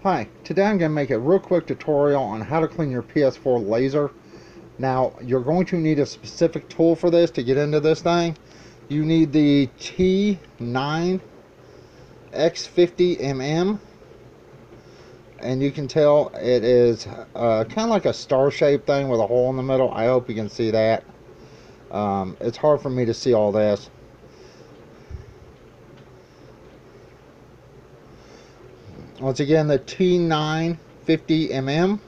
Hi, today I'm going to make a real quick tutorial on how to clean your PS4 laser. Now, you're going to need a specific tool for this to get into this thing. You need the T9 X50mm, and you can tell it is kind of like a star-shaped thing with a hole in the middle. I hope you can see that. It's hard for me to see all this. Once again, the T9 50mm.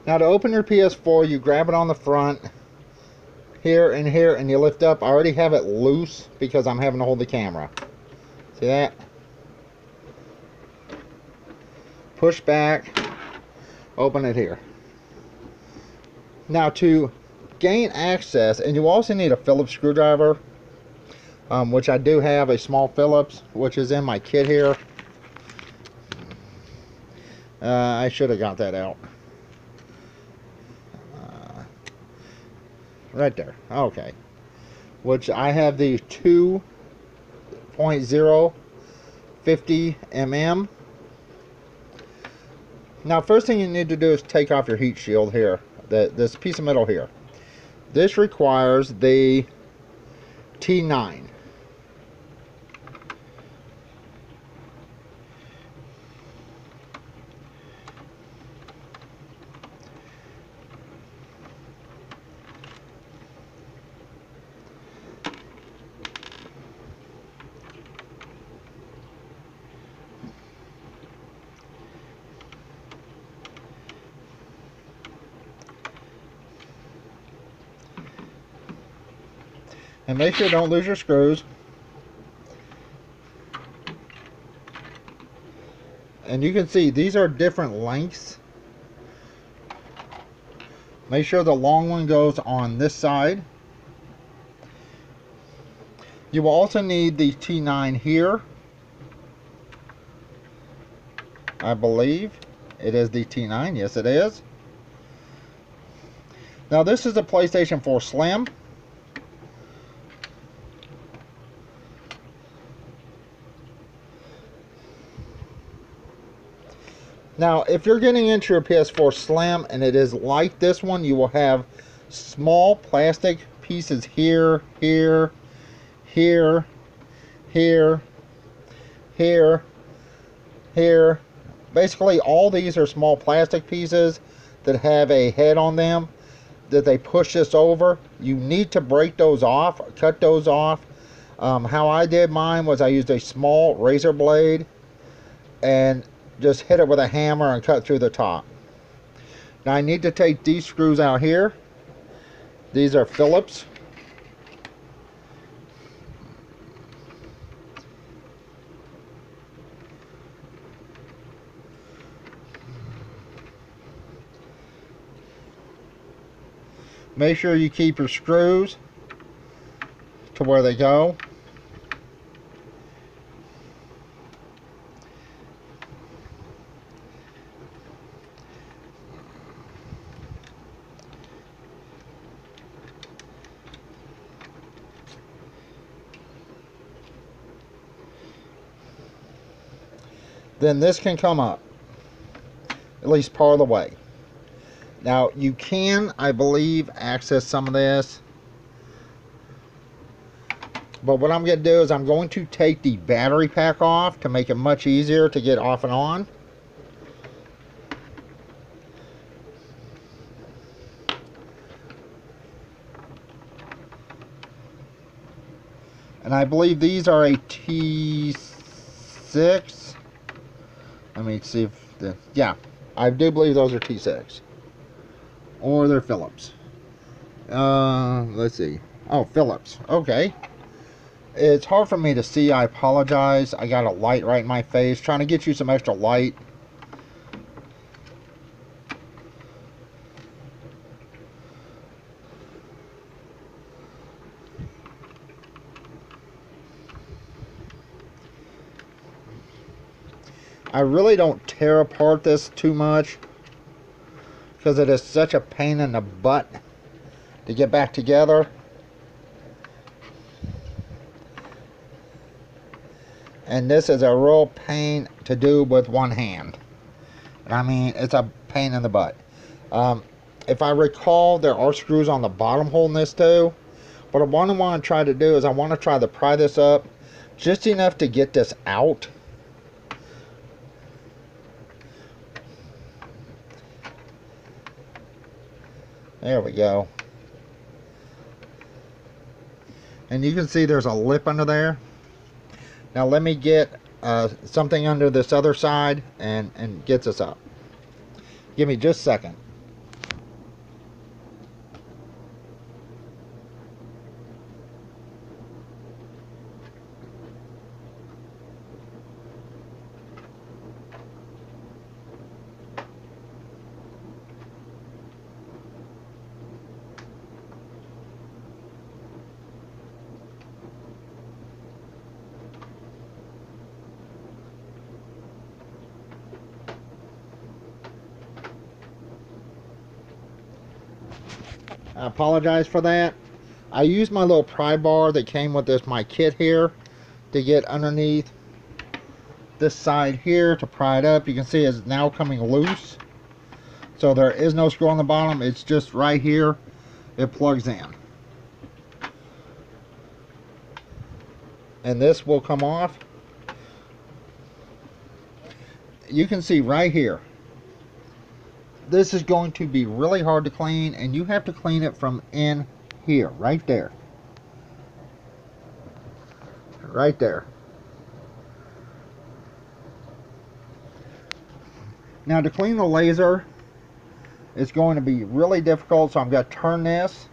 Now, to open your PS4, you grab it on the front here, and you lift up. I already have it loose because I'm having to hold the camera. See that? Push back, open it here. Now, to gain access, and you also need a Phillips screwdriver, which I do have a small Phillips, which is in my kit here. I should have got that out. Right there. Okay. Which I have the 2.050mm. Now, first thing you need to do is take off your heat shield here. This piece of metal here. This requires the T9. And make sure you don't lose your screws. And you can see these are different lengths. Make sure the long one goes on this side. You will also need the T9 here. I believe it is the T9. Yes, it is. Now, this is a PlayStation 4 Slim. Now, if you're getting into your PS4 Slim and it is like this one, you will have small plastic pieces here, here, here, here, here, here. Basically, all these are small plastic pieces that have a head on them that they push this over. You need to break those off, cut those off. How I did mine was I used a small razor blade and just hit it with a hammer and cut through the top. Now, I need to take these screws out here. These are Phillips. Make sure you keep your screws to where they go. Then this can come up, at least part of the way. Now, you can, I believe, access some of this. But what I'm going to do is I'm going to take the battery pack off to make it much easier to get off and on. And I believe these are a T6. Let me see if yeah, I do believe those are T6. Or they're Phillips. Let's see. Oh, Phillips. Okay. It's hard for me to see. I apologize. I got a light right in my face. Trying to get you some extra light. I really don't tear apart this too much because it is such a pain in the butt to get back together. And this is a real pain to do with one hand. I mean, it's a pain in the butt. If I recall, there are screws on the bottom holding this too. But what I want to try to do is I want to try to pry this up just enough to get this out. There we go. And you can see there's a lip under there. Now let me get something under this other side and get this up. Give me just a second. I apologize for that. I used my little pry bar that came with my kit here to get underneath this side here to pry it up. You can see it's now coming loose. So there is no screw on the bottom. It's just right here. It plugs in. And this will come off. You can see right here. This is going to be really hard to clean, and you have to clean it from in here, right there. Right there. Now to clean the laser, it's going to be really difficult, so I'm going to turn this.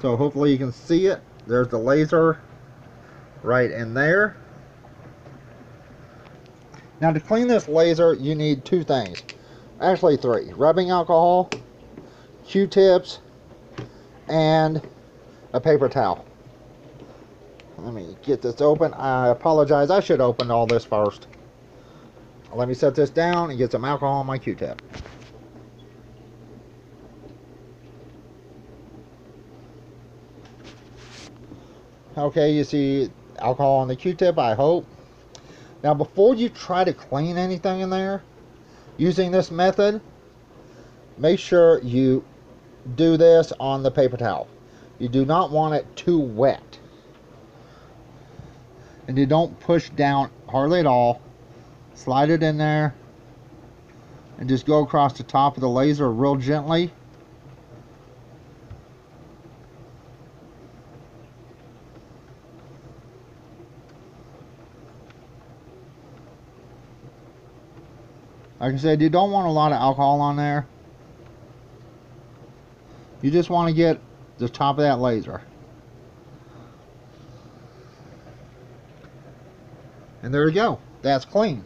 So hopefully you can see it. There's the laser right in there. Now to clean this laser, you need two things. Actually three. Rubbing alcohol, Q-tips, and a paper towel. Let me get this open. I apologize. I should open all this first. Let me set this down and get some alcohol on my Q-tip. Okay, you see alcohol on the Q-tip, I hope. Now before you try to clean anything in there, using this method, make sure you do this on the paper towel. You do not want it too wet. And you don't push down hardly at all. Slide it in there and just go across the top of the laser real gently. Like I said, you don't want a lot of alcohol on there. You just want to get the top of that laser. And there you go. That's clean.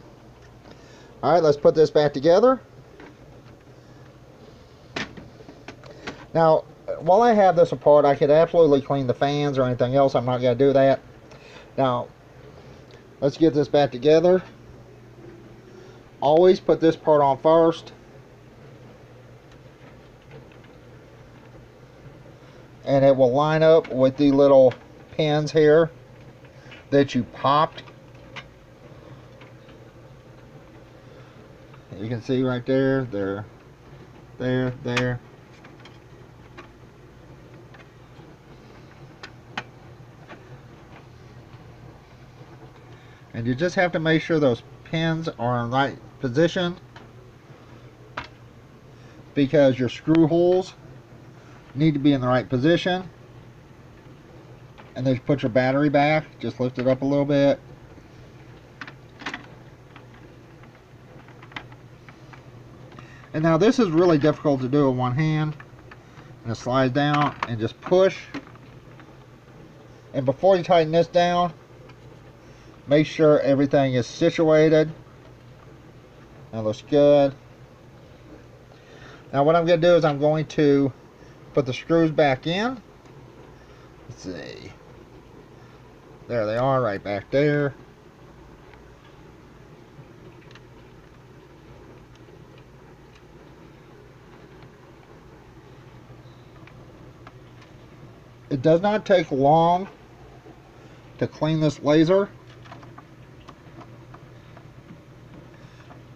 Alright, let's put this back together. Now, while I have this apart, I could absolutely clean the fans or anything else. I'm not going to do that. Now, let's get this back together. Always put this part on first. And it will line up with the little pins here that you popped. You can see right there, there. And you just have to make sure those pins are in the right position, because your screw holes need to be in the right position. And then you put your battery back, just lift it up a little bit. And now this is really difficult to do with one hand. And it slides down and just push. And before you tighten this down, make sure everything is situated. That looks good. Now what I'm going to do is I'm going to put the screws back in. Let's see. There they are, right back there. It does not take long to clean this laser.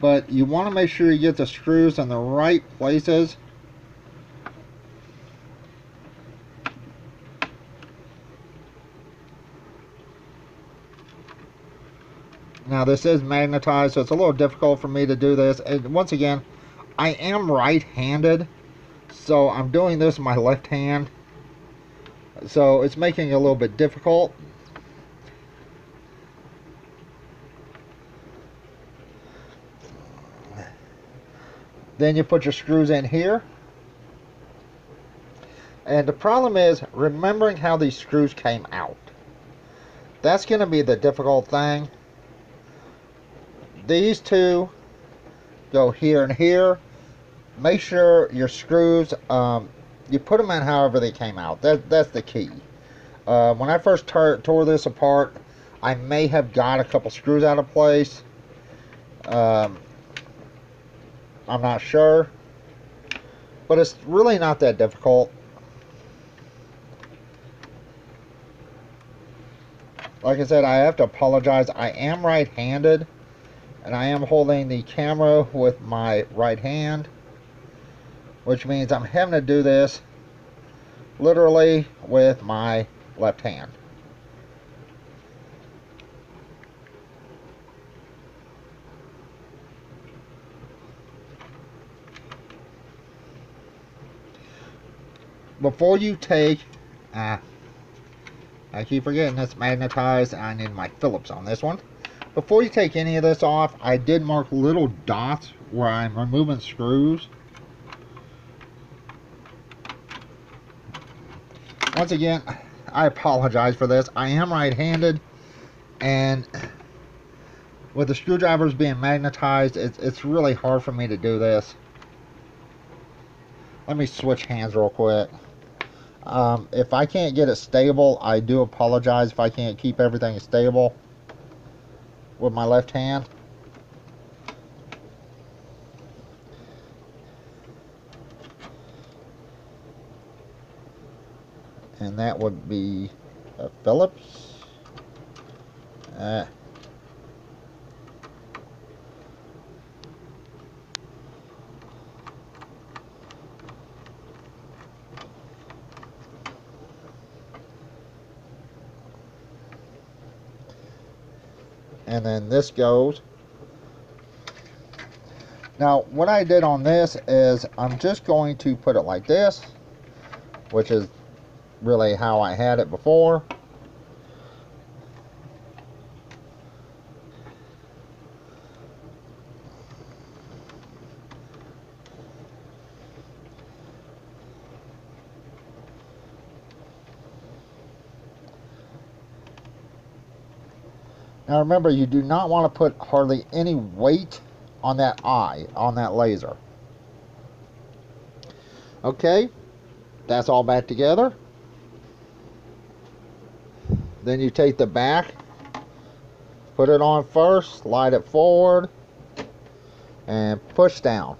but you want to make sure you get the screws in the right places. Now this is magnetized, so it's a little difficult for me to do this. And once again, I am right-handed, so I'm doing this with my left hand. So it's making it a little bit difficult. Then you put your screws in here. And the problem is remembering how these screws came out. That's going to be the difficult thing. These two go here and here. Make sure your screws, you put them in however they came out. That's the key. When I first tore this apart, I may have got a couple screws out of place. I'm not sure. But it's really not that difficult. Like I said, I have to apologize. I am right-handed, and I am holding the camera with my right hand, which means I'm having to do this literally with my left hand. Before you take, I keep forgetting it's magnetized, and I need my Phillips on this one. Before you take any of this off, I did mark little dots where I'm removing screws. Once again, I apologize for this. I am right-handed, and with the screwdrivers being magnetized, it's really hard for me to do this. Let me switch hands real quick. If I can't get it stable, I do apologize if I can't keep everything stable with my left hand. And that would be a Phillips. And then this goes. Now what I did on this is I'm just going to put it like this, which is really how I had it before. Now remember, you do not want to put hardly any weight on that eye, on that laser. Okay, that's all back together. Then you take the back, put it on first, slide it forward, and push down.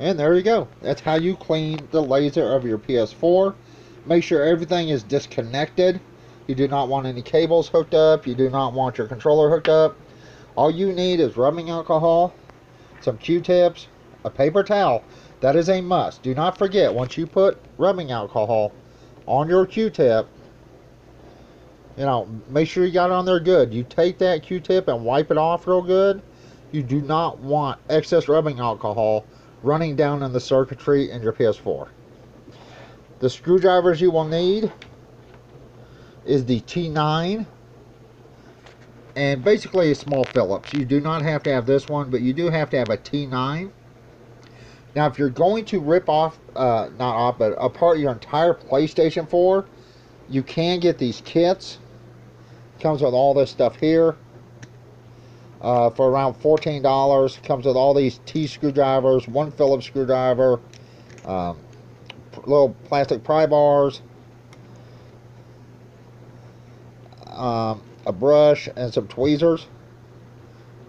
And there you go. That's how you clean the laser of your PS4. Make sure everything is disconnected. You do not want any cables hooked up. You do not want your controller hooked up. All you need is rubbing alcohol, some Q-tips, a paper towel. That is a must. Do not forget, once you put rubbing alcohol on your Q-tip, you know, make sure you got it on there good. You take that Q-tip and wipe it off real good. You do not want excess rubbing alcohol running down in the circuitry in your PS4. The screwdrivers you will need is the T9 and basically a small Phillips. You do not have to have this one, but you do have to have a T9. Now if you're going to rip off, not off, but apart your entire PlayStation 4, you can get these kits. Comes with all this stuff here. For around $14. Comes with all these T screwdrivers, one Phillips screwdriver, little plastic pry bars, a brush, and some tweezers,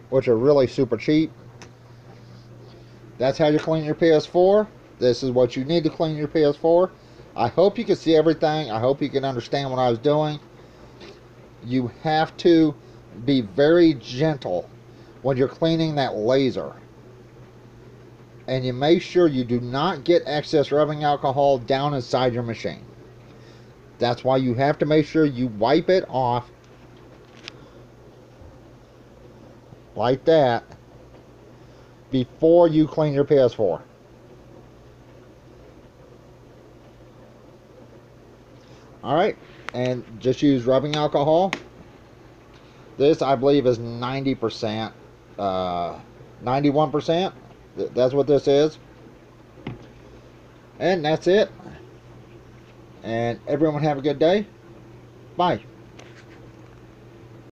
which are really super cheap. That's how you clean your PS4. This is what you need to clean your PS4. I hope you can see everything. I hope you can understand what I was doing. you have to be very gentle when you're cleaning that laser. And you make sure you do not get excess rubbing alcohol down inside your machine. That's why you have to make sure you wipe it off like that before you clean your PS4. Alright, and just use rubbing alcohol. This, I believe, is 90%, 91%. That's what this is. And that's it. And everyone have a good day. Bye.